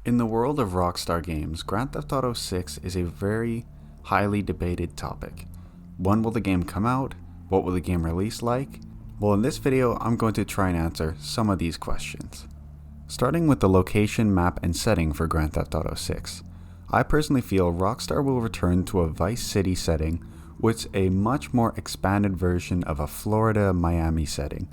In the world of Rockstar games, Grand Theft Auto 6 is a very highly debated topic. When will the game come out? What will the game release like? Well, in this video, I'm going to try and answer some of these questions. Starting with the location, map, and setting for Grand Theft Auto 6. I personally feel Rockstar will return to a Vice City setting with a much more expanded version of a Florida-Miami setting.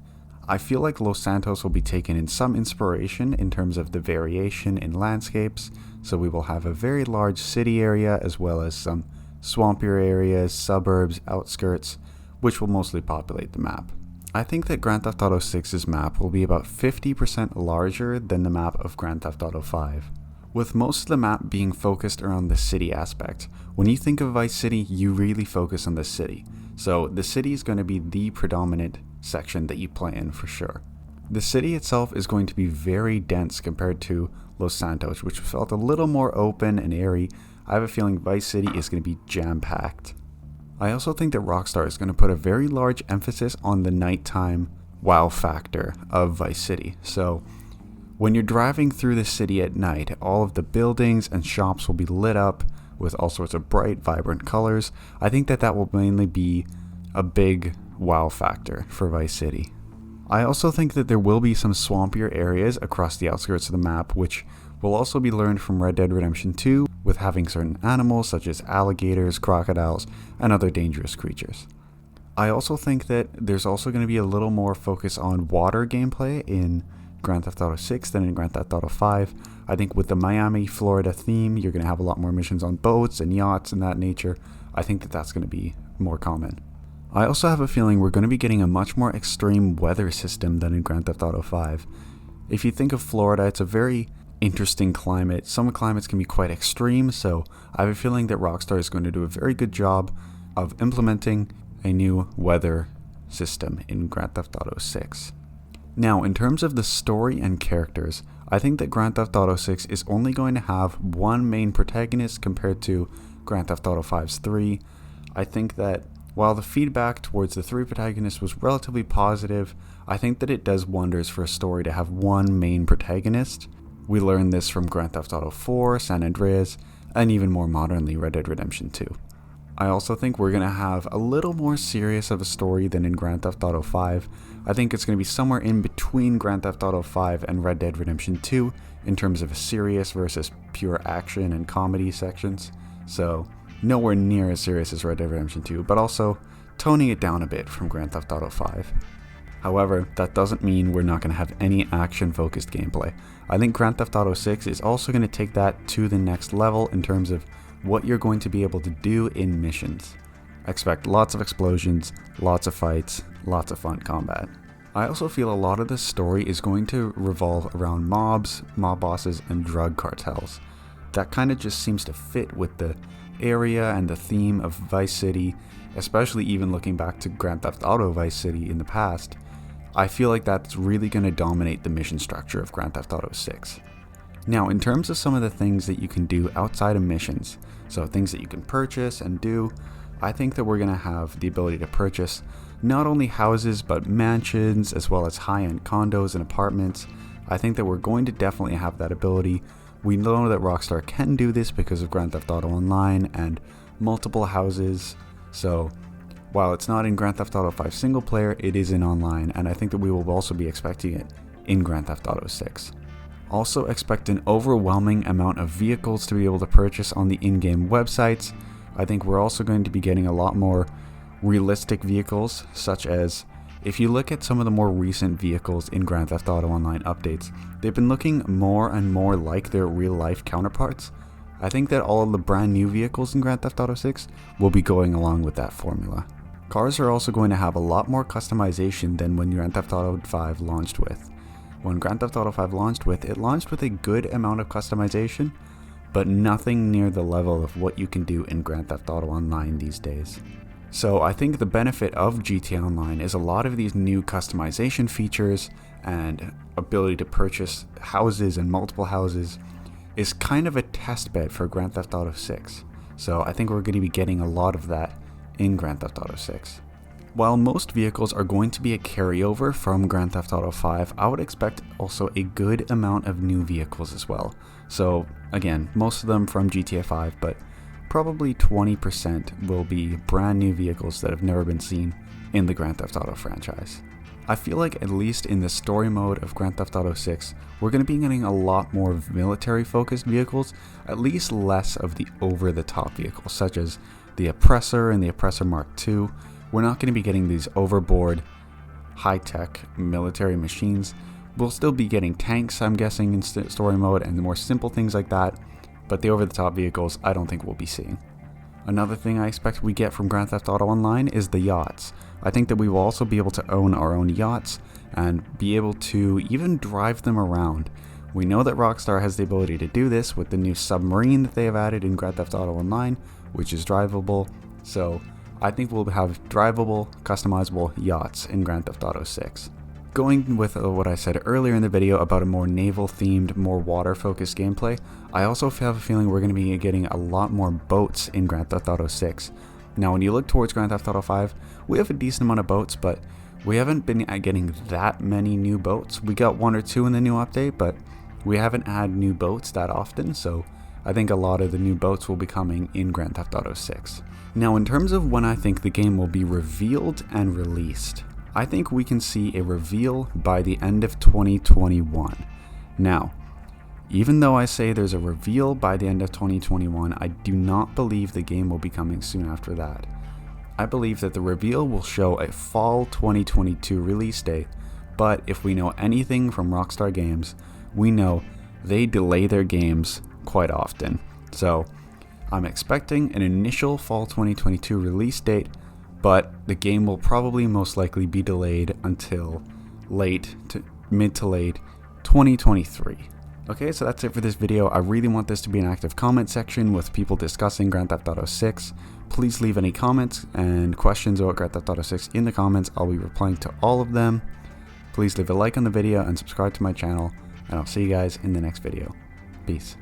I feel like Los Santos will be taken in some inspiration in terms of the variation in landscapes, so we will have a very large city area as well as some swampier areas, suburbs, outskirts, which will mostly populate the map. I think that Grand Theft Auto 6's map will be about 50% larger than the map of Grand Theft Auto 5, with most of the map being focused around the city aspect. When you think of Vice City, you really focus on the city, so the city is going to be the predominant section that you play in for sure. The city itself is going to be very dense compared to Los Santos, which felt a little more open and airy. I have a feeling Vice City is going to be jam-packed. I also think that Rockstar is going to put a very large emphasis on the nighttime wow factor of Vice City. So when you're driving through the city at night, all of the buildings and shops will be lit up with all sorts of bright, vibrant colors. I think that that will mainly be a big wow factor for Vice City. I also think that there will be some swampier areas across the outskirts of the map, which will also be learned from Red Dead Redemption 2, with having certain animals such as alligators, crocodiles, and other dangerous creatures. I also think that there's also going to be a little more focus on water gameplay in Grand Theft Auto 6 than in Grand Theft Auto 5. I think with the Miami, Florida theme, you're going to have a lot more missions on boats and yachts and that nature. I think that that's going to be more common. I also have a feeling we're going to be getting a much more extreme weather system than in Grand Theft Auto 5. If you think of Florida, it's a very interesting climate. Some climates can be quite extreme, so I have a feeling that Rockstar is going to do a very good job of implementing a new weather system in Grand Theft Auto 6. Now, in terms of the story and characters, I think that Grand Theft Auto 6 is only going to have one main protagonist compared to Grand Theft Auto 5's 3. I think that while the feedback towards the 3 protagonists was relatively positive, I think that it does wonders for a story to have one main protagonist. We learned this from Grand Theft Auto 4, San Andreas, and even more modernly Red Dead Redemption 2. I also think we're going to have a little more serious of a story than in Grand Theft Auto 5. I think it's going to be somewhere in between Grand Theft Auto 5 and Red Dead Redemption 2 in terms of a serious versus pure action and comedy sections. So nowhere near as serious as Red Dead Redemption 2, but also toning it down a bit from Grand Theft Auto 5. However, that doesn't mean we're not going to have any action-focused gameplay. I think Grand Theft Auto 6 is also going to take that to the next level in terms of what you're going to be able to do in missions. Expect lots of explosions, lots of fights, lots of fun combat. I also feel a lot of the story is going to revolve around mobs, mob bosses, and drug cartels. That kind of just seems to fit with the area and the theme of Vice City, especially even looking back to Grand Theft Auto Vice City in the past. I feel like that's really going to dominate the mission structure of Grand Theft Auto 6. Now, in terms of some of the things that you can do outside of missions, so things that you can purchase and do, I think that we're going to have the ability to purchase not only houses but mansions as well as high-end condos and apartments. I think that we're going to definitely have that ability. We know that Rockstar can do this because of Grand Theft Auto Online and multiple houses, so while it's not in Grand Theft Auto 5 single player, it is in online, and I think that we will also be expecting it in Grand Theft Auto 6. Also expect an overwhelming amount of vehicles to be able to purchase on the in-game websites. I think we're also going to be getting a lot more realistic vehicles, such as if you look at some of the more recent vehicles in Grand Theft Auto Online updates, they've been looking more and more like their real-life counterparts. I think that all of the brand new vehicles in Grand Theft Auto 6 will be going along with that formula. Cars are also going to have a lot more customization than when Grand Theft Auto 5 launched with. When Grand Theft Auto 5 launched with, it launched with a good amount of customization, but nothing near the level of what you can do in Grand Theft Auto Online these days. So I think the benefit of GTA Online is a lot of these new customization features and ability to purchase houses and multiple houses is kind of a test bed for Grand Theft Auto 6. So I think we're going to be getting a lot of that in Grand Theft Auto 6. While most vehicles are going to be a carryover from Grand Theft Auto 5, I would expect also a good amount of new vehicles as well. So again, most of them from GTA 5, but probably 20% will be brand new vehicles that have never been seen in the Grand Theft Auto franchise. I feel like at least in the story mode of Grand Theft Auto 6, we're going to be getting a lot more military focused vehicles, at least less of the over the top vehicles such as the Oppressor and the Oppressor Mark II. We're not going to be getting these overboard, high-tech military machines. We'll still be getting tanks, I'm guessing, in story mode and the more simple things like that, but the over-the-top vehicles I don't think we'll be seeing. Another thing I expect we get from Grand Theft Auto Online is the yachts. I think that we will also be able to own our own yachts and be able to even drive them around. We know that Rockstar has the ability to do this with the new submarine that they have added in Grand Theft Auto Online, which is drivable, so I think we'll have drivable, customizable yachts in Grand Theft Auto 6. Going with what I said earlier in the video about a more naval-themed, more water-focused gameplay, I also have a feeling we're going to be getting a lot more boats in Grand Theft Auto 6. Now, when you look towards Grand Theft Auto 5, we have a decent amount of boats, but we haven't been getting that many new boats. We got 1 or 2 in the new update, but we haven't had new boats that often, so I think a lot of the new boats will be coming in Grand Theft Auto 6. Now, in terms of when I think the game will be revealed and released, I think we can see a reveal by the end of 2021. Now, even though I say there's a reveal by the end of 2021, I do not believe the game will be coming soon after that. I believe that the reveal will show a fall 2022 release date, but if we know anything from Rockstar Games, we know they delay their games quite often. So I'm expecting an initial fall 2022 release date, but the game will probably most likely be delayed until mid to late 2023. Okay, so that's it for this video. I really want this to be an active comment section with people discussing Grand Theft Auto 6. Please leave any comments and questions about Grand Theft Auto 6 in the comments. I'll be replying to all of them. Please leave a like on the video and subscribe to my channel, and I'll see you guys in the next video. Peace.